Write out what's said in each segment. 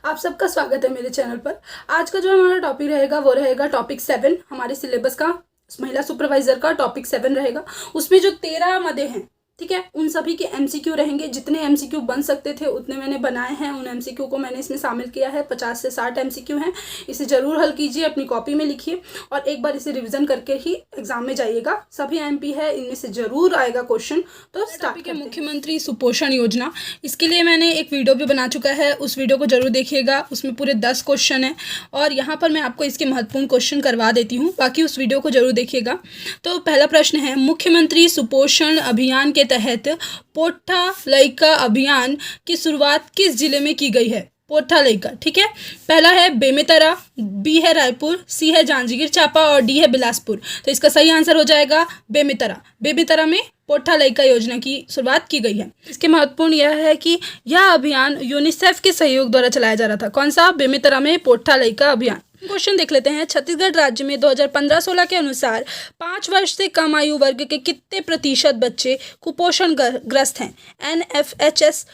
आप सबका स्वागत है मेरे चैनल पर। आज का जो हमारा टॉपिक रहेगा वो रहेगा टॉपिक 7 हमारे सिलेबस का। महिला सुपरवाइजर का टॉपिक 7 रहेगा। उसमें जो 13 मदे हैं, ठीक है, उन सभी के एमसीक्यू रहेंगे। जितने एमसीक्यू बन सकते थे उतने मैंने बनाए हैं। उन एमसीक्यू को मैंने इसमें शामिल किया है। 50 से 60 एमसीक्यू हैं। इसे ज़रूर हल कीजिए, अपनी कॉपी में लिखिए और एक बार इसे रिवीजन करके ही एग्जाम में जाइएगा। सभी एमपी है, इनमें से ज़रूर आएगा क्वेश्चन। तो स्टार्ट के मुख्यमंत्री सुपोषण योजना, इसके लिए मैंने एक वीडियो भी बना चुका है, उस वीडियो को जरूर देखिएगा। उसमें पूरे 10 क्वेश्चन हैं और यहाँ पर मैं आपको इसके महत्वपूर्ण क्वेश्चन करवा देती हूँ, बाकी उस वीडियो को जरूर देखिएगा। तो पहला प्रश्न है, मुख्यमंत्री सुपोषण अभियान के तहत पोठा लइका अभियान की शुरुआत किस जिले में की गई है? पोठा लइका, ठीक है। पहला है बेमेतरा, बी है रायपुर, सी है जांजगीर चांपा और डी है बिलासपुर। तो इसका सही आंसर हो जाएगा बेमेतरा। बेमेतरा में पोठा लइका योजना की शुरुआत की गई है। इसके महत्वपूर्ण यह है कि यह अभियान यूनिसेफ के सहयोग द्वारा चलाया जा रहा था। कौन सा? बेमेतरा में पोठा लइका अभियान। क्वेश्चन देख लेते हैं। छत्तीसगढ़ राज्य में 2015-16 के अनुसार 5 वर्ष से कम आयु वर्ग के कितने प्रतिशत बच्चे कुपोषण ग्रस्त हैं? NFHS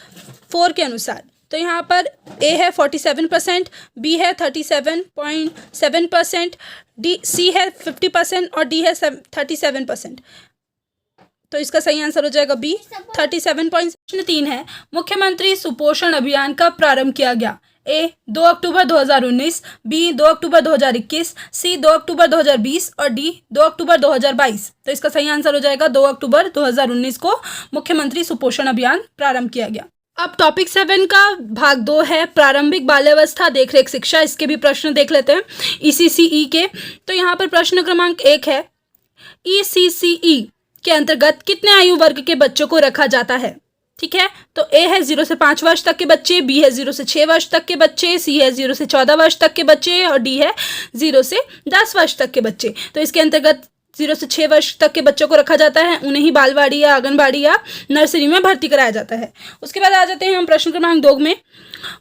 4 के अनुसार। तो यहाँ पर ए है 47%, बी है 37.7%, सी है 50% और डी है 37%। तो इसका सही आंसर हो जाएगा बी 37.3 है। मुख्यमंत्री सुपोषण अभियान कब प्रारंभ किया गया? ए 2 अक्टूबर 2019, बी 2 अक्टूबर 2021, सी 2 अक्टूबर 2020 और डी 2 अक्टूबर 2022। तो इसका सही आंसर हो जाएगा 2 अक्टूबर 2019 को मुख्यमंत्री सुपोषण अभियान प्रारंभ किया गया। अब टॉपिक 7 का भाग 2 है प्रारंभिक बाल्यावस्था देखरेख शिक्षा। इसके भी प्रश्न देख लेते हैं ECCE के। तो यहाँ पर प्रश्न क्रमांक 1 है, ECCE के अंतर्गत कितने आयु वर्ग के बच्चों को रखा जाता है? ठीक है, तो ए है 0 से 5 वर्ष तक के बच्चे, बी है 0 से 6 वर्ष तक के बच्चे, सी है 0 से 14 वर्ष तक के बच्चे और डी है 0 से 10 वर्ष तक के बच्चे। तो इसके अंतर्गत 0 से 6 वर्ष तक के बच्चों को रखा जाता है। उन्हें ही बालवाड़ी या आंगनबाड़ी या नर्सरी में भर्ती कराया जाता है। उसके बाद आ जाते हैं हम प्रश्न क्रमांक 2 में।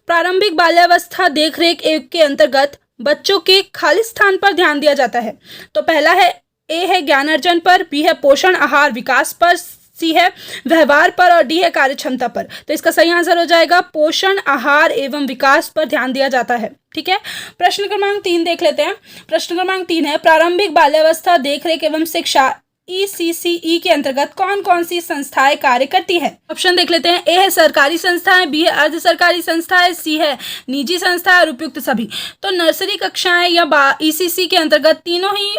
प्रारंभिक बाल्यावस्था देखरेख 1 के अंतर्गत बच्चों के खाली स्थान पर ध्यान दिया जाता है। तो पहला है, ए है ज्ञान अर्जन पर, बी है पोषण आहार विकास पर, सी है व्यवहार पर और डी है कार्य क्षमता पर। तो इसका सही आंसर हो जाएगा पोषण आहार एवं विकास पर ध्यान दिया जाता है। ठीक है, प्रश्न क्रमांक 3 देख लेते हैं। प्रश्न क्रमांक 3 है, प्रारंभिक बाल्यावस्था देखरेख एवं शिक्षा ECCE के अंतर्गत कौन कौन सी संस्थाएं कार्य करती है? ऑप्शन देख लेते हैं। ए है सरकारी संस्थाएं, बी है अर्ध सरकारी संस्थाएं, सी है निजी संस्थाएं और उपयुक्त सभी। तो नर्सरी कक्षाएं या ECC के अंतर्गत तीनों ही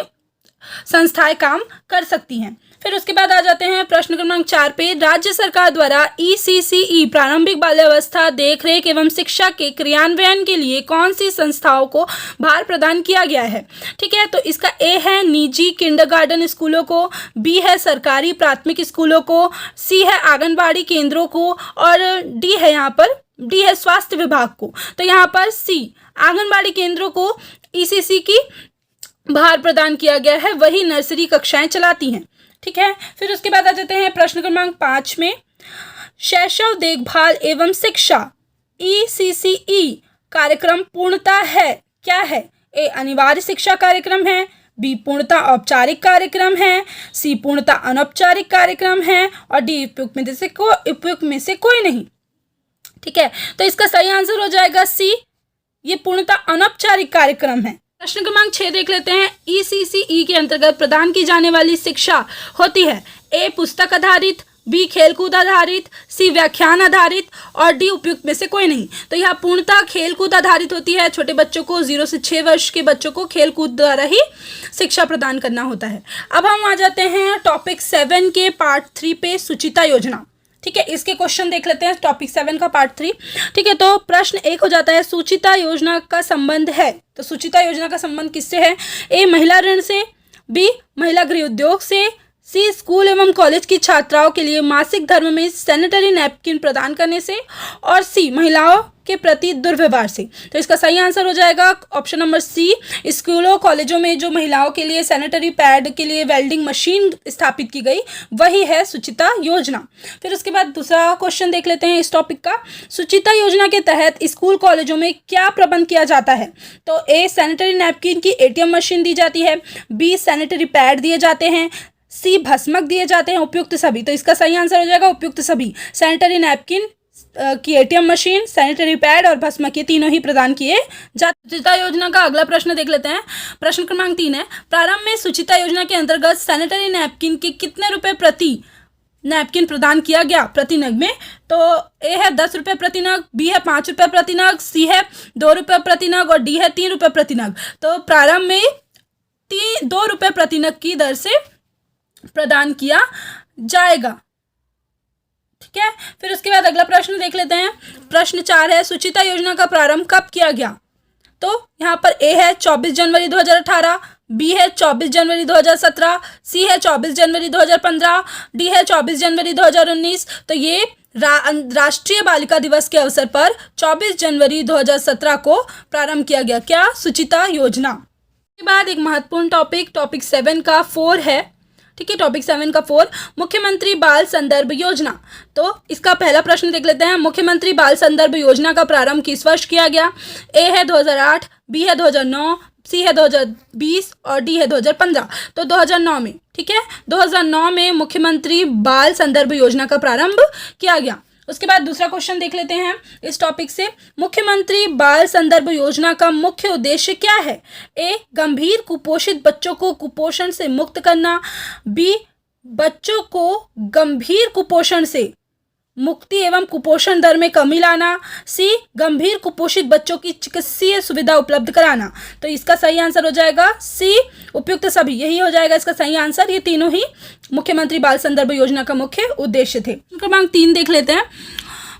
संस्थाएं काम कर सकती हैं। फिर उसके बाद आ जाते हैं प्रश्न क्रमांक 4 पे। राज्य सरकार द्वारा ECCE प्रारंभिक बाल्यावस्था देखरेख एवं शिक्षा के क्रियान्वयन के लिए कौन सी संस्थाओं को भार प्रदान किया गया है? ठीक है, तो इसका ए है निजी किंडरगार्टन स्कूलों को, बी है सरकारी प्राथमिक स्कूलों को, सी है आंगनबाड़ी केंद्रों को और डी है यहाँ पर डी है स्वास्थ्य विभाग को। तो यहाँ पर सी आंगनबाड़ी केंद्रों को ECC की भार प्रदान किया गया है, वही नर्सरी कक्षाएं चलाती हैं। ठीक है, फिर उसके बाद आ जाते हैं प्रश्न क्रमांक 5 में। शैशव देखभाल एवं शिक्षा ECCE कार्यक्रम पूर्णता है क्या है? ए अनिवार्य शिक्षा कार्यक्रम है, बी पूर्णता औपचारिक कार्यक्रम है, सी पूर्णता अनौपचारिक कार्यक्रम है और डी उपयुक्त में से कोई नहीं। ठीक है, तो इसका सही आंसर हो जाएगा सी, ये पूर्णता अनौपचारिक कार्यक्रम है। प्रश्न क्रमांक 6 देख लेते हैं। ECCE के अंतर्गत प्रदान की जाने वाली शिक्षा होती है, ए पुस्तक आधारित, बी खेलकूद आधारित, सी व्याख्यान आधारित और डी उपयुक्त में से कोई नहीं। तो यह पूर्णतः खेलकूद आधारित होती है। छोटे बच्चों को 0 से 6 वर्ष के बच्चों को खेलकूद द्वारा ही शिक्षा प्रदान करना होता है। अब हम आ जाते हैं टॉपिक 7 के पार्ट 3 पे, सुचिता योजना। ठीक है, इसके क्वेश्चन देख लेते हैं टॉपिक 7 का पार्ट 3। ठीक है, तो प्रश्न 1 हो जाता है, सुचिता योजना का संबंध है। तो सुचिता योजना का संबंध किससे है? ए महिला ऋण से, बी महिला गृह उद्योग से, सी स्कूल एवं कॉलेज की छात्राओं के लिए मासिक धर्म में सैनिटरी नैपकिन प्रदान करने से और सी महिलाओं के प्रति दुर्व्यवहार से। तो इसका सही आंसर हो जाएगा ऑप्शन नंबर सी, स्कूलों कॉलेजों में जो महिलाओं के लिए सैनिटरी पैड के लिए वेल्डिंग मशीन स्थापित की गई, वही है सुचिता योजना। फिर उसके बाद दूसरा क्वेश्चन देख लेते हैं इस टॉपिक का। सुचिता योजना के तहत स्कूल कॉलेजों में क्या प्रबंध किया जाता है? तो ए सैनिटरी नैपकिन की ATM मशीन दी जाती है, बी सैनिटरी पैड दिए जाते हैं, सी भस्मक दिए जाते हैं, उपयुक्त सभी। तो इसका सही आंसर हो जाएगा उपयुक्त सभी। सैनिटरी नैपकिन की एटीएम मशीन, सैनिटरी पैड और भस्मक, ये तीनों ही प्रदान किए जाते। सुचिता योजना का अगला प्रश्न देख लेते हैं। प्रश्न क्रमांक 3 है, प्रारंभ में सुचिता योजना के अंतर्गत सैनिटरी नैपकिन के कितने रुपए प्रति नैपकिन प्रदान किया गया प्रति नग में? तो ए है 10 रुपये प्रति नग, बी है 5 रुपये प्रति नग, सी है 2 रुपये प्रति नग और डी है 3 रुपये प्रति नग। तो प्रारंभ में 2 रुपये प्रति नग की दर से प्रदान किया जाएगा। ठीक है, फिर उसके बाद अगला प्रश्न देख लेते हैं। प्रश्न 4 है, सुचिता योजना का प्रारंभ कब किया गया? तो यहाँ पर ए है 24 जनवरी 2018, बी है 24 जनवरी 2017, सी है 24 जनवरी 2015, डी है 24 जनवरी 2019। तो ये राष्ट्रीय बालिका दिवस के अवसर पर 24 जनवरी 2017 को प्रारंभ किया गया। क्या? सुचिता योजना। के बाद एक महत्वपूर्ण टॉपिक 7 का 4 है। ठीक है, टॉपिक 7 का 4, मुख्यमंत्री बाल संदर्भ योजना। तो इसका पहला प्रश्न देख लेते हैं। मुख्यमंत्री बाल संदर्भ योजना का प्रारंभ किस वर्ष किया गया? ए है 2008, बी है 2009, सी है 2020 और डी है 2015। तो 2009 में, ठीक है, 2009 में मुख्यमंत्री बाल संदर्भ योजना का प्रारंभ किया गया। उसके बाद दूसरा क्वेश्चन देख लेते हैं इस टॉपिक से। मुख्यमंत्री बाल संदर्भ योजना का मुख्य उद्देश्य क्या है? ए, गंभीर कुपोषित बच्चों को कुपोषण से मुक्त करना, बी, बच्चों को गंभीर कुपोषण से मुक्ति एवं कुपोषण दर में कमी लाना, सी, गंभीर कुपोषित बच्चों की चिकित्सीय सुविधा उपलब्ध कराना। तो इसका सही आंसर हो जाएगा सी, उपयुक्त सभी, यही हो जाएगा इसका सही आंसर। ये तीनों ही मुख्यमंत्री बाल संदर्भ योजना का मुख्य उद्देश्य थे। क्रमांक 3 देख लेते हैं।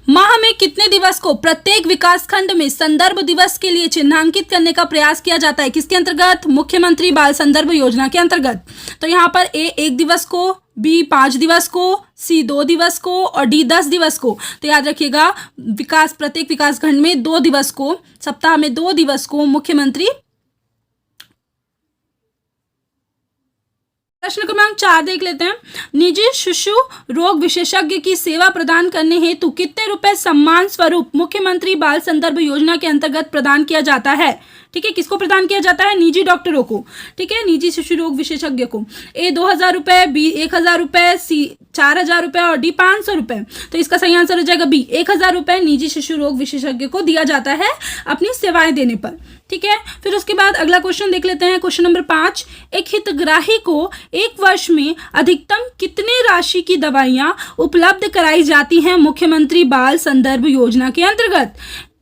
माह में कितने दिवस को प्रत्येक विकासखंड में संदर्भ दिवस के लिए चिन्हांकित करने का प्रयास किया जाता है? किसके अंतर्गत? मुख्यमंत्री बाल संदर्भ योजना के अंतर्गत। तो यहाँ पर ए 1 दिवस को, बी 5 दिवस को, सी 2 दिवस को और डी 10 दिवस को। तो याद रखिएगा, प्रत्येक विकासखंड में 2 दिवस को, सप्ताह में 2 दिवस को मुख्यमंत्री। प्रश्न क्रमांक 4 देख लेते हैं। निजी शिशु रोग विशेषज्ञ की सेवा प्रदान करने हेतु कितने रुपए सम्मान स्वरूप मुख्यमंत्री बाल संदर्भ योजना के अंतर्गत प्रदान किया जाता है? ठीक है, किसको प्रदान किया जाता है? निजी डॉक्टरों को। ठीक है, निजी शिशु रोग विशेषज्ञ को। ए 2000 रुपये, बी 1000 रुपये, सी 4000 रुपये और डी 500 रुपये। तो इसका सही आंसर हो जाएगा बी, 1000 रुपये निजी शिशु रोग विशेषज्ञ को दिया जाता है अपनी सेवाएं देने पर। ठीक है, फिर उसके बाद अगला क्वेश्चन देख लेते हैं। क्वेश्चन नंबर 5, एक हितग्राही को एक वर्ष में अधिकतम कितने राशि की दवाइयां उपलब्ध कराई जाती हैं मुख्यमंत्री बाल संदर्भ योजना के अंतर्गत?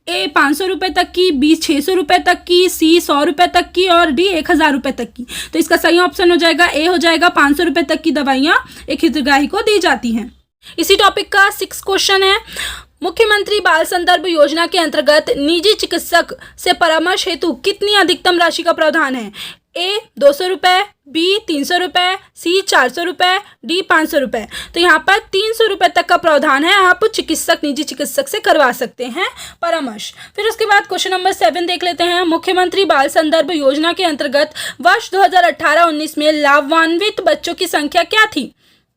ए 500 रुपये तक की, बी 600 रुपये तक की, सी 100 रुपये तक की और डी 1000 रुपये तक की। तो इसका सही ऑप्शन हो जाएगा ए, हो जाएगा 500 रुपये तक की दवाइयाँ एक हितग्राही को दी जाती हैं। इसी टॉपिक का 6 क्वेश्चन है। मुख्यमंत्री बाल संदर्भ योजना के अंतर्गत निजी चिकित्सक से परामर्श हेतु कितनी अधिकतम राशि का प्रावधान है? ए 200 रुपये, बी 300 रुपये, सी 400 रुपये, डी 500 रुपये। तो यहाँ पर 300 रुपये तक का प्रावधान है, आप निजी चिकित्सक से करवा सकते हैं परामर्श। फिर उसके बाद क्वेश्चन नंबर 7 देख लेते हैं। मुख्यमंत्री बाल संदर्भ योजना के अंतर्गत वर्ष 2018-19 में लाभान्वित बच्चों की संख्या क्या थी?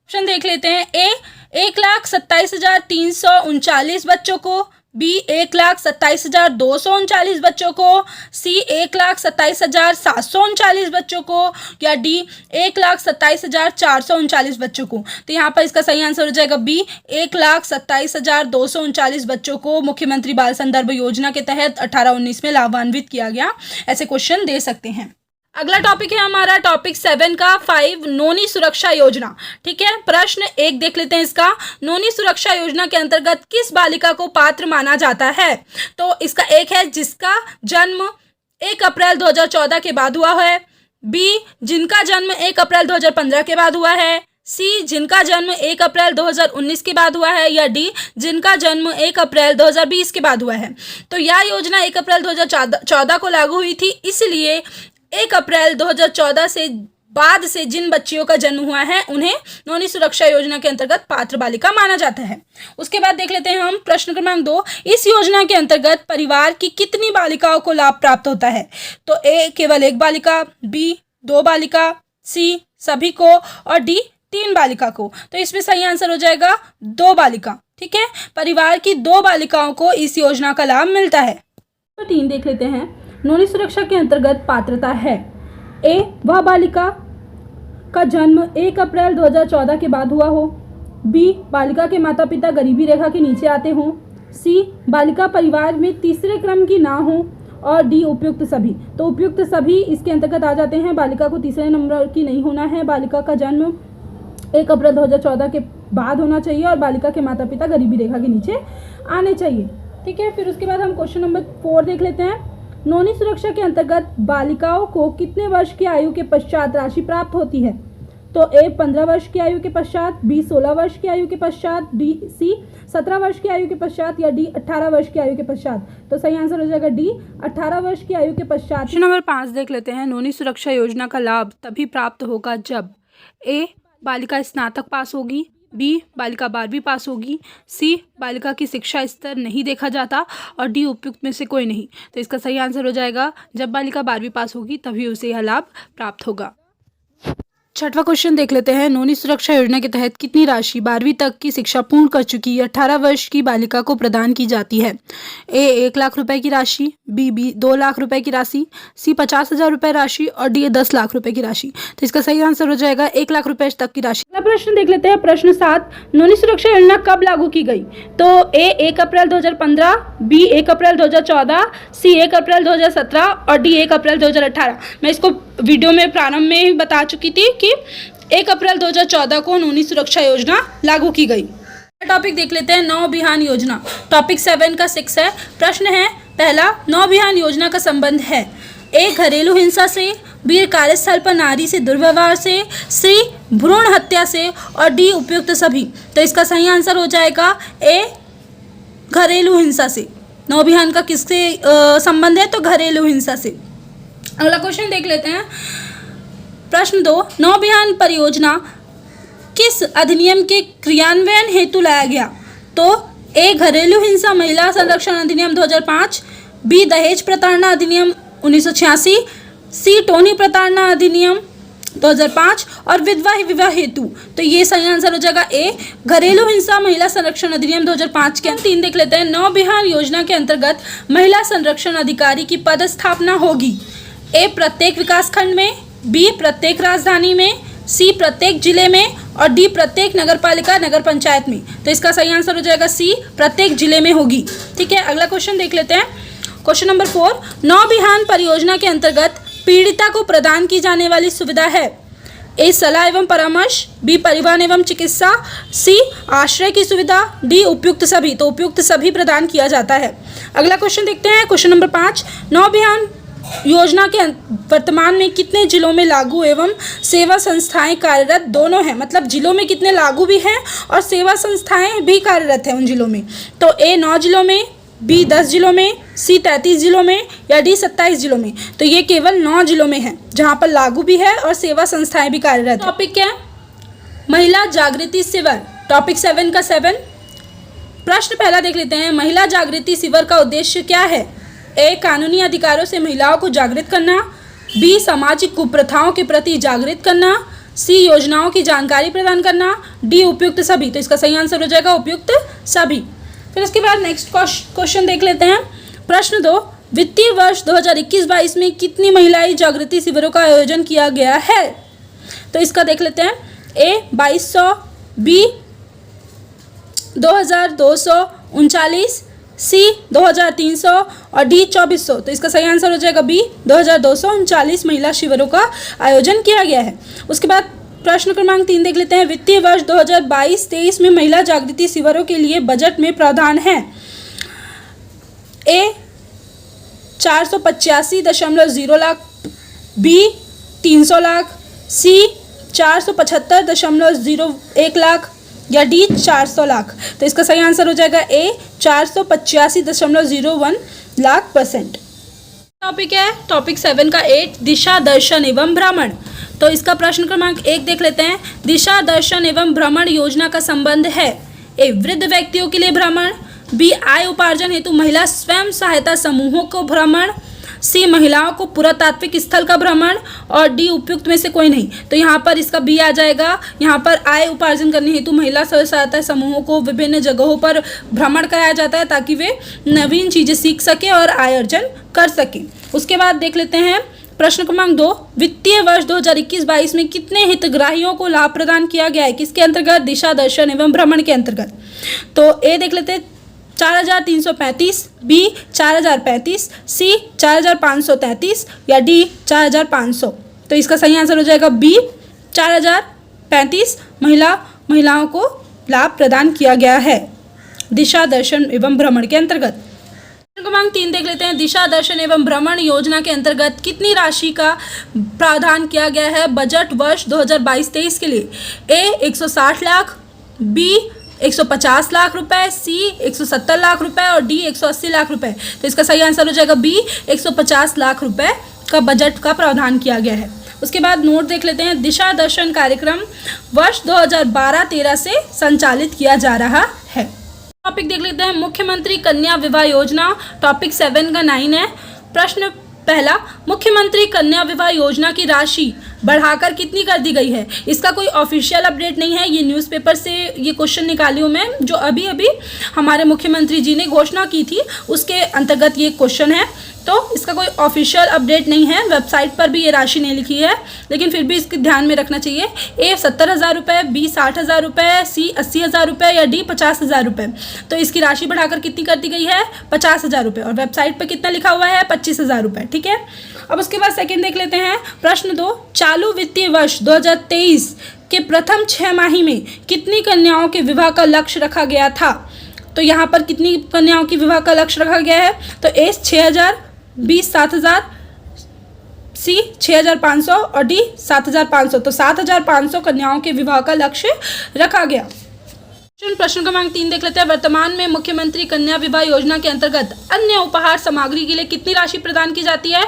ऑप्शन देख लेते हैं। ए 1,27,339 बच्चों को, बी 1,27,239 बच्चों को, सी 1,27,739 बच्चों को या डी 1,27,439 बच्चों को। तो यहाँ पर इसका सही आंसर हो जाएगा बी, 1,27,239 बच्चों को मुख्यमंत्री बाल संदर्भ योजना के तहत 18-19 में लाभान्वित किया गया। ऐसे क्वेश्चन दे सकते हैं। अगला टॉपिक है हमारा टॉपिक 7 का 5, नोनी सुरक्षा योजना। ठीक है, प्रश्न 1 देख लेते हैं इसका। नोनी सुरक्षा योजना के अंतर्गत किस बालिका को पात्र माना जाता है? तो इसका एक है जिसका जन्म 1 अप्रैल 2014 के बाद हुआ है, बी जिनका जन्म 1 अप्रैल 2015 के बाद हुआ है, सी जिनका जन्म 1 अप्रैल 2019 के बाद हुआ है या डी जिनका जन्म 1 अप्रैल 2020 के बाद हुआ है। तो यह योजना 1 अप्रैल 2014 को लागू हुई थी, इसलिए 1 अप्रैल 2014 से बाद से जिन बच्चियों का जन्म हुआ है उन्हें नोनी सुरक्षा योजना के अंतर्गत पात्र बालिका माना जाता है। उसके बाद देख लेते हैं हम प्रश्न क्रमांक 2, इस योजना के अंतर्गत परिवार की कितनी बालिकाओं को लाभ प्राप्त होता है? तो ए केवल 1 बालिका, बी 2 बालिका, सी सभी को और डी 3 बालिका को। तो इसमें सही आंसर हो जाएगा 2 बालिका। ठीक है, परिवार की 2 बालिकाओं को इस योजना का लाभ मिलता है। तो 3 देख लेते हैं। नोनी सुरक्षा के अंतर्गत पात्रता है। ए वह बालिका का जन्म 1 अप्रैल 2014 के बाद हुआ हो, बी बालिका के माता पिता गरीबी रेखा के नीचे आते हों, सी बालिका परिवार में तीसरे क्रम की ना हो, और डी उपयुक्त सभी। तो उपयुक्त सभी इसके अंतर्गत आ जाते हैं। बालिका को तीसरे नंबर की नहीं होना है, बालिका का जन्म 1 अप्रैल 2014 के बाद होना चाहिए, और बालिका के माता पिता गरीबी रेखा के नीचे आने चाहिए। ठीक है, फिर उसके बाद हम क्वेश्चन नंबर 4 देख लेते हैं। नौवीं सुरक्षा के अंतर्गत बालिकाओं को कितने वर्ष की आयु के पश्चात राशि प्राप्त होती है? तो ए 15 वर्ष की आयु के पश्चात, बी 16 वर्ष की आयु के पश्चात, सी 17 वर्ष की आयु के पश्चात, या डी 18 वर्ष की आयु के पश्चात। तो सही आंसर हो जाएगा डी 18 वर्ष की आयु के पश्चात। क्वेश्चन नंबर 5 देख लेते हैं। नौवीं सुरक्षा योजना का लाभ तभी प्राप्त होगा जब ए बालिका स्नातक पास होगी, बी बालिका 12वीं पास होगी, सी बालिका की शिक्षा स्तर नहीं देखा जाता, और डी उपयुक्त में से कोई नहीं। तो इसका सही आंसर हो जाएगा जब बालिका 12वीं पास होगी तभी उसे यह लाभ प्राप्त होगा। छठवां क्वेश्चन देख लेते हैं। नौवीं सुरक्षा योजना के तहत कितनी राशि 12वीं तक की शिक्षा पूर्ण कर चुकी 18 वर्ष की बालिका को प्रदान की जाती है? ए 1 लाख रुपए की राशि, बी 2 लाख रुपए की राशि, सी 50,000 रुपए राशि, और डी 10 लाख रुपए की राशि। तो इसका सही आंसर हो जाएगा 1 लाख रुपए तक की राशि। अगला प्रश्न देख लेते हैं। प्रश्न 7, नौवीं सुरक्षा योजना कब लागू की गई? तो ए 1 अप्रैल 2015, बी 1 अप्रैल 2014, सी 1 अप्रैल 2017, और डी 1 अप्रैल 2018। मैं इसको वीडियो में प्रारंभ में ही बता चुकी थी कि 1 अप्रैल 2014 को नौवीं सुरक्षा योजना लागू की गई। टॉपिक देख लेते हैं। नौ बिहान योजना, टॉपिक 7 का 6 है। प्रश्न है पहला, नौ बिहान योजना का संबंध है ए घरेलू हिंसा से, बी कार्यस्थल पर नारी से दुर्व्यवहार से, सी भ्रूण हत्या से, और डी उपयुक्त सभी। तो इसका सही आंसर हो जाएगा ए घरेलू हिंसा से। नौ बिहान का किससे संबंध है? तो घरेलू हिंसा से। अगला क्वेश्चन देख लेते हैं। प्रश्न 2, नौ बिहान परियोजना किस अधिनियम के क्रियान्वयन हेतु लाया गया? तो ए घरेलू हिंसा महिला संरक्षण अधिनियम 2005, बी दहेज प्रताड़ना अधिनियम 1986, सी टोनी प्रताड़ना अधिनियम 2005, और विधवा विवाह हेतु। तो ये सही आंसर हो जाएगा ए घरेलू हिंसा महिला संरक्षण अधिनियम 2005 के। 3 देख लेते हैं। नौ बिहान योजना के अंतर्गत महिला संरक्षण अधिकारी की पदस्थापना होगी ए प्रत्येक विकासखंड में, बी प्रत्येक राजधानी में, सी प्रत्येक जिले में, और डी प्रत्येक नगरपालिका नगर पंचायत में। तो इसका सही आंसर हो जाएगा सी प्रत्येक जिले में होगी। ठीक है, अगला क्वेश्चन देख लेते हैं। क्वेश्चन नंबर 4, नौ बिहान परियोजना के अंतर्गत पीड़िता को प्रदान की जाने वाली सुविधा है ए सलाह एवं परामर्श, बी परिवहन एवं चिकित्सा, सी आश्रय की सुविधा, डी उपयुक्त सभी। तो उपयुक्त सभी प्रदान किया जाता है। अगला क्वेश्चन देखते हैं। क्वेश्चन नंबर 5, नौ बिहान योजना के वर्तमान में कितने जिलों में लागू एवं सेवा संस्थाएं कार्यरत दोनों हैं? मतलब जिलों में कितने लागू भी हैं और सेवा संस्थाएं भी कार्यरत हैं उन जिलों में। तो ए 9 जिलों में, बी 10 जिलों में, सी 33 जिलों में, या डी 27 जिलों में। तो ये केवल 9 जिलों में है जहां पर लागू भी है और सेवा संस्थाएं भी कार्यरत। टॉपिक क्या है? महिला जागृति शिविर, टॉपिक 7 का 7। प्रश्न पहला देख लेते हैं। महिला जागृति शिविर का उद्देश्य क्या है? ए कानूनी अधिकारों से महिलाओं को जागृत करना, बी सामाजिक कुप्रथाओं के प्रति जागृत करना, सी योजनाओं की जानकारी प्रदान करना, डी उपयुक्त सभी। तो इसका सही आंसर हो जाएगा उपयुक्त सभी। फिर इसके बाद नेक्स्ट क्वेश्चन देख लेते हैं। प्रश्न 2, वित्तीय वर्ष 2021-22 में कितनी महिलाएं जागृति शिविरों का आयोजन किया गया है? तो इसका देख लेते हैं। ए 2200, बी 2239, सी 2300, और डी 2400। तो इसका सही आंसर हो जाएगा बी 2239 महिला शिविरों का आयोजन किया गया है। उसके बाद प्रश्न क्रमांक 3 देख लेते हैं। वित्तीय वर्ष 2022-23 में महिला जागृति शिविरों के लिए बजट में प्रावधान है ए 485.0 लाख, बी 300 लाख, सी 475.01 लाख, या डी 400 लाख। तो इसका सही आंसर हो जाएगा ए 485.01 लाख %। टॉपिक है टॉपिक 7 का 8, दिशा दर्शन एवं भ्रमण। तो इसका प्रश्न क्रमांक 1 देख लेते हैं। दिशा दर्शन एवं भ्रमण योजना का संबंध है ए वृद्ध व्यक्तियों के लिए भ्रमण, बी आय उपार्जन हेतु महिला स्वयं सहायता समूहों को भ्रमण, सी महिलाओं को पुरातात्विक स्थल का भ्रमण, और डी उपयुक्त में से कोई नहीं। तो यहाँ पर इसका बी आ जाएगा। यहाँ पर आय उपार्जन करने हेतु महिला स्वयं सहायता समूहों को विभिन्न जगहों पर भ्रमण कराया जाता है ताकि वे नवीन चीज़ें सीख सके और आय अर्जन कर सकें। उसके बाद देख लेते हैं प्रश्न क्रमांक 2, वित्तीय वर्ष 2021-22 में कितने हितग्राहियों को लाभ प्रदान किया गया है? किसके अंतर्गत? दिशा दर्शन एवं भ्रमण के अंतर्गत। तो ए देख लेते हैं 4,335, बी 4,035, सी 4,533 या डी 4,500। तो इसका सही आंसर हो जाएगा बी 4,035। महिलाओं को लाभ प्रदान किया गया है दिशा दर्शन एवं भ्रमण के अंतर्गत। क्रमांक 3 देख लेते हैं। दिशा दर्शन एवं भ्रमण योजना के अंतर्गत कितनी राशि का प्रावधान किया गया है बजट वर्ष 2022-23 के लिए? ए 160 लाख, बी 150 लाख रुपए, सी 170 लाख रुपए और डी 180 लाख रुपए। तो इसका सही आंसर हो जाएगा बी 150 लाख रुपए का बजट का प्रावधान किया गया है। उसके बाद नोट देख लेते हैं। दिशा दर्शन कार्यक्रम वर्ष 2012-13 से संचालित किया जा रहा है। टॉपिक देख लेते हैं। मुख्यमंत्री कन्या विवाह योजना, टॉपिक 7 का 9 है। प्रश्न पहला, मुख्यमंत्री कन्या विवाह योजना की राशि बढ़ाकर कितनी कर दी गई है? इसका कोई ऑफिशियल अपडेट नहीं है, ये न्यूज़पेपर से ये क्वेश्चन निकाली हूँ मैं, जो अभी अभी हमारे मुख्यमंत्री जी ने घोषणा की थी, उसके अंतर्गत ये क्वेश्चन है। तो इसका कोई ऑफिशियल अपडेट नहीं है, वेबसाइट पर भी ये राशि नहीं लिखी है, लेकिन फिर भी इसके ध्यान में रखना चाहिए। ए 70,000 रुपये, बी 60,000 रुपये, सी 80,000 रुपये या डी 50,000 रुपये। तो इसकी राशि बढ़ाकर कितनी कर दी गई है? 50,000 रुपये, और वेबसाइट पर कितना लिखा हुआ है? 25,000 रुपये। ठीक है, अब उसके बाद सेकंड देख लेते हैं। प्रश्न 2, चालू वित्तीय वर्ष 2023 के प्रथम 6 माही में कितनी कन्याओं के विवाह का लक्ष्य रखा गया था? तो यहाँ पर कितनी कन्याओं की विवाह का लक्ष्य रखा गया है? तो ए 6,000, बी 7,000, सी 6,500 और डी 7,500। तो 7,500 कन्याओं के विवाह का लक्ष्य रखा गया। प्रश्न क्रमांक 3 देख लेते हैं। वर्तमान में मुख्यमंत्री कन्या विवाह योजना के अंतर्गत अन्य उपहार सामग्री के लिए कितनी राशि प्रदान की जाती है?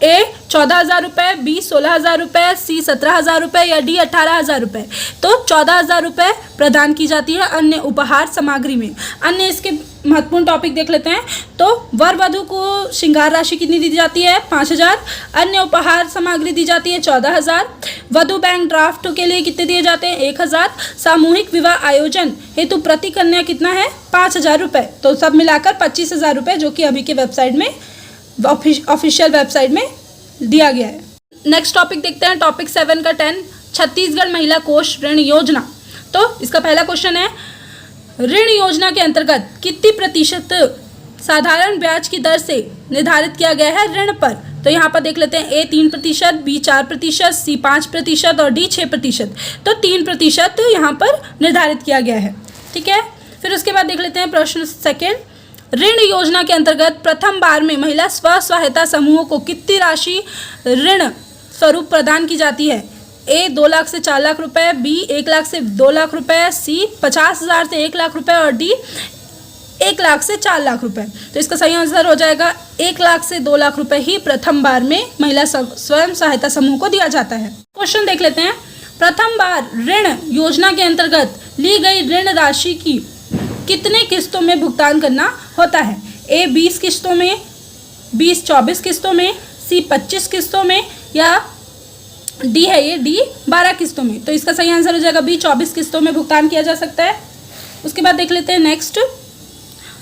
ए 14,000 रुपये, बी 16,000 रुपये, सी 17,000 रुपये या डी 18,000 रुपये। तो 14,000 रुपये प्रदान की जाती है अन्य उपहार सामग्री में। अन्य इसके महत्वपूर्ण टॉपिक देख लेते हैं। तो वर वधु को श्रृंगार राशि कितनी दी जाती है? 5,000। अन्य उपहार सामग्री दी जाती है 14,000। वधु बैंक ड्राफ्ट के लिए कितने दिए जाते हैं? 1,000। सामूहिक विवाह आयोजन हेतु प्रति कन्या कितना है? 5,000 रुपये। तो सब मिलाकर 25,000 रुपये, जो कि अभी के वेबसाइट में, ऑफिशियल वेबसाइट में दिया गया है। नेक्स्ट टॉपिक देखते हैं। टॉपिक 7 का 10, छत्तीसगढ़ महिला कोष ऋण योजना। तो इसका पहला क्वेश्चन है, ऋण योजना के अंतर्गत कितनी प्रतिशत साधारण ब्याज की दर से निर्धारित किया गया है ऋण पर? तो यहाँ पर देख लेते हैं। ए 3%, बी 4%, सी 5% और डी 6%। तो 3% यहाँ पर निर्धारित किया गया है। ठीक है, फिर उसके बाद देख लेते हैं प्रश्न सेकेंड, ऋण योजना के अंतर्गत प्रथम बार में महिला स्व सहायता समूहों को कितनी राशि ऋण स्वरूप प्रदान की जाती है? ए 2 लाख से 4 लाख रुपए, बी 1 लाख से 2 लाख रुपए, सी 50,000 से 1 लाख रुपए और डी 1 लाख से 4 लाख रुपए। तो इसका सही आंसर हो जाएगा 1 लाख से 2 लाख रुपए ही प्रथम बार में महिला स्वयं सहायता समूह को दिया जाता है। क्वेश्चन देख लेते हैं। प्रथम बार ऋण योजना के अंतर्गत ली गई ऋण राशि की कितने किस्तों में भुगतान करना होता है? ए 20 किस्तों में, बी 24 किस्तों में, सी 25 किस्तों में या डी है ये डी 12 किस्तों में। तो इसका सही आंसर हो जाएगा बी 24 किस्तों में भुगतान किया जा सकता है। उसके बाद देख लेते हैं नेक्स्ट,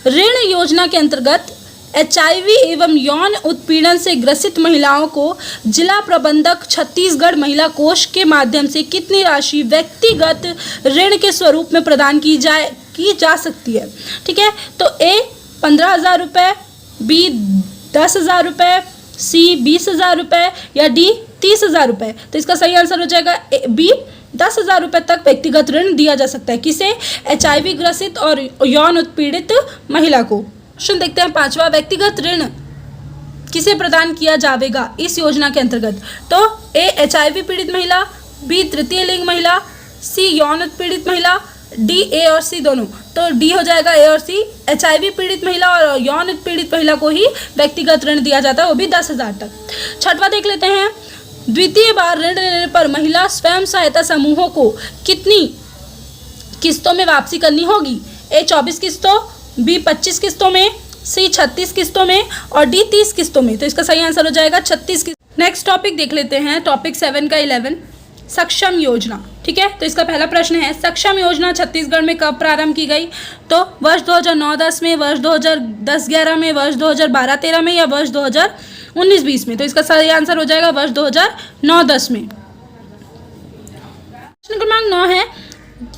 ऋण योजना के अंतर्गत HIV एवं यौन उत्पीड़न से ग्रसित महिलाओं को जिला प्रबंधक छत्तीसगढ़ महिला कोष के माध्यम से कितनी राशि व्यक्तिगत ऋण के स्वरूप में प्रदान की जा सकती है? ठीक है, तो ए 15,000 रुपये, बी 10,000 रुपये, सी 20,000 रुपये या डी 30,000 रुपये। तो इसका सही आंसर हो जाएगा बी 10,000 रुपये तक व्यक्तिगत ऋण दिया जा सकता है। किसे? HIV ग्रसित और यौन उत्पीड़ित महिला को। क्वेश्चन देखते हैं पांचवा, व्यक्तिगत ऋण किसे प्रदान किया जाएगा इस योजना के अंतर्गत? तो ए HIV पीड़ित महिला, बी तृतीय लिंग महिला, सी यौन उत्पीड़ित महिला, डी ए और सी दोनों। तो डी हो जाएगा ए और सी। HIV पीड़ित महिला और यौन उत्पीड़ित महिला को ही व्यक्तिगत ऋण दिया जाता है, वो भी 10,000 तक। छठवां देख लेते हैं, द्वितीय बार ऋण लेने पर महिला स्वयं सहायता समूहों को कितनी किस्तों में वापसी करनी होगी? ए 24 किस्तों, बी 25 किस्तों में, सी 36 किस्तों में और डी 30 किस्तों में। तो इसका सही आंसर हो जाएगा 36 किस्त। नेक्स्ट टॉपिक देख लेते हैं। टॉपिक 7 का 11, सक्षम योजना। ठीक है, तो इसका पहला प्रश्न है, सक्षम योजना छत्तीसगढ़ में कब प्रारंभ की गई? तो वर्ष 2009-10 में, वर्ष 2010-11 में, वर्ष 2012-13 में या वर्ष 2019-20 में। तो इसका सही आंसर हो जाएगा वर्ष 2009-10 में। प्रश्न क्रमांक 9 है,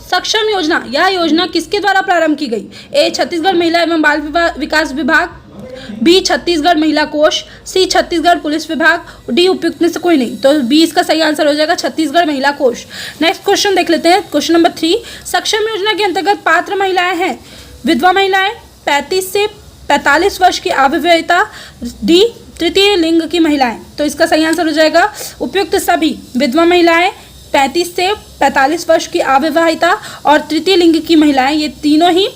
सक्षम योजना, यह योजना किसके द्वारा प्रारंभ की गई? ए छत्तीसगढ़ महिला एवं बाल विकास विभाग, बी छत्तीसगढ़ महिला कोष, सी छत्तीसगढ़ पुलिस विभाग, डी उपयुक्त में से कोई नहीं। तो बी इसका सही आंसर हो जाएगा छत्तीसगढ़ महिला कोष। नेक्स्ट क्वेश्चन देख लेते हैं, क्वेश्चन नंबर 3। सक्षम योजना के अंतर्गत पात्र महिलाएं हैं विधवा महिलाएं, 35 से 45 वर्ष की अविवाहिता, डी तृतीय लिंग की महिलाएं। तो इसका सही आंसर हो जाएगा उपयुक्त सभी, विधवा महिलाएं, 35 से 45 वर्ष की अविवाहिता और तृतीय लिंग की महिलाएं, ये तीनों ही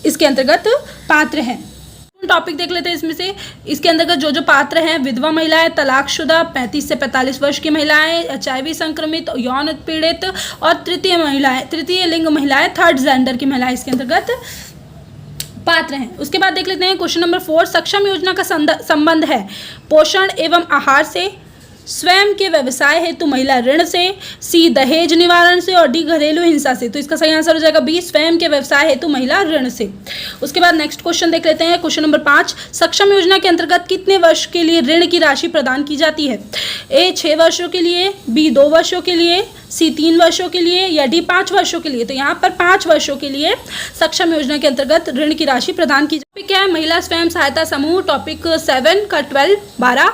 इसके अंतर्गत पात्र हैं। टॉपिक देख लेते हैं इसमें से। इसके अंतर्गत जो जो पात्र हैं, विधवा महिलाएं, तलाकशुदा, 35 से 45 वर्ष की महिलाएं, HIV संक्रमित, यौन उत्पीड़ित और तृतीय लिंग महिलाएं, थर्ड जेंडर की महिलाएं इसके अंतर्गत पात्र हैं। उसके बाद देख लेते हैं क्वेश्चन नंबर 4। सक्षम योजना का संबंध है पोषण एवं आहार से, स्वयं के व्यवसाय हेतु महिला ऋण से, सी दहेज निवारण से और डी घरेलू हिंसा से। तो इसका सही आंसर हो जाएगा बी स्वयं के व्यवसाय हेतु महिला ऋण से। उसके बाद नेक्स्ट क्वेश्चन देख लेते हैं, क्वेश्चन नंबर 5। सक्षम योजना के अंतर्गत कितने वर्ष के लिए ऋण की राशि प्रदान की जाती है? ए 6 वर्षों के लिए, बी 2 वर्षों के लिए, सी 3 वर्षों के लिए या डी 5 वर्षों के लिए। तो यहाँ पर 5 वर्षों के लिए सक्षम योजना के अंतर्गत ऋण की राशि प्रदान की जाती है। क्या है? महिला स्वयं सहायता समूह, टॉपिक 7 का 12।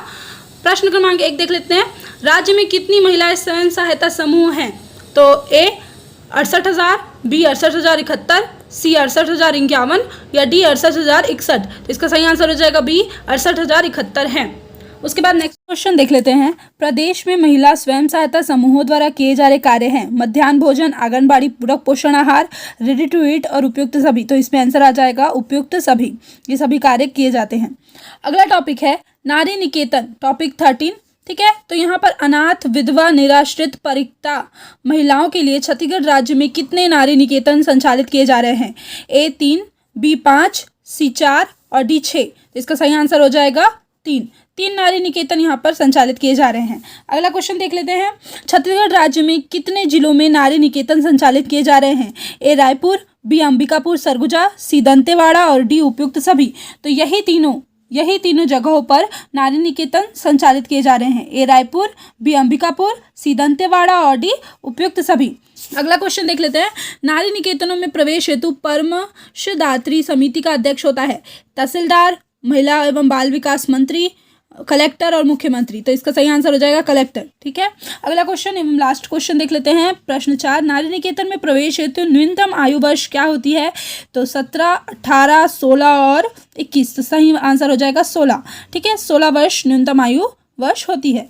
प्रश्न क्रमांक 1 देख लेते हैं, राज्य में कितनी महिला स्वयं सहायता समूह हैं? तो ए 68,000, बी 68,071, सी 68,051 या डी 68,061। तो इसका सही आंसर हो जाएगा बी 68,071 है। उसके बाद नेक्स्ट क्वेश्चन देख लेते हैं, प्रदेश में महिला स्वयं सहायता समूहों द्वारा किए जा रहे कार्य हैं मध्याह्न भोजन, आंगनबाड़ी, पूरक पोषण आहार, रेडी टू ईट और उपयुक्त सभी। तो इसमें आंसर आ जाएगा उपयुक्त सभी, ये सभी कार्य किए जाते हैं। अगला टॉपिक है नारी निकेतन, टॉपिक 13। ठीक है, तो यहाँ पर अनाथ, विधवा, निराश्रित, परित्यक्ता महिलाओं के लिए छत्तीसगढ़ राज्य में कितने नारी निकेतन संचालित किए जा रहे हैं? ए 3, बी 5, सी 4 और डी 6। इसका सही आंसर हो जाएगा 3 नारी निकेतन यहाँ पर संचालित किए जा रहे हैं। अगला क्वेश्चन देख लेते हैं, छत्तीसगढ़ राज्य में कितने जिलों में नारी निकेतन संचालित किए जा रहे हैं? ए रायपुर, बी अंबिकापुर, सरगुजा, सी दंतेवाड़ा और डी उपयुक्त सभी। तो यही तीनों जगहों पर नारी निकेतन संचालित किए जा रहे हैं। ए रायपुर, बी अंबिकापुर, सी दंतेवाड़ा और डी उपयुक्त सभी। अगला क्वेश्चन देख लेते हैं, नारी निकेतनों में प्रवेश हेतु परामर्शदात्री समिति का अध्यक्ष होता है तहसीलदार, महिला एवं बाल विकास मंत्री, कलेक्टर और मुख्यमंत्री। तो इसका सही आंसर हो जाएगा कलेक्टर। ठीक है, अगला क्वेश्चन एवं लास्ट क्वेश्चन देख लेते हैं, प्रश्न 4। नारी निकेतन में प्रवेश हेतु न्यूनतम आयु वर्ष क्या होती है? तो 17, 18, 16 और 21। तो सही आंसर हो जाएगा 16। ठीक है, 16 वर्ष न्यूनतम आयु वर्ष होती है।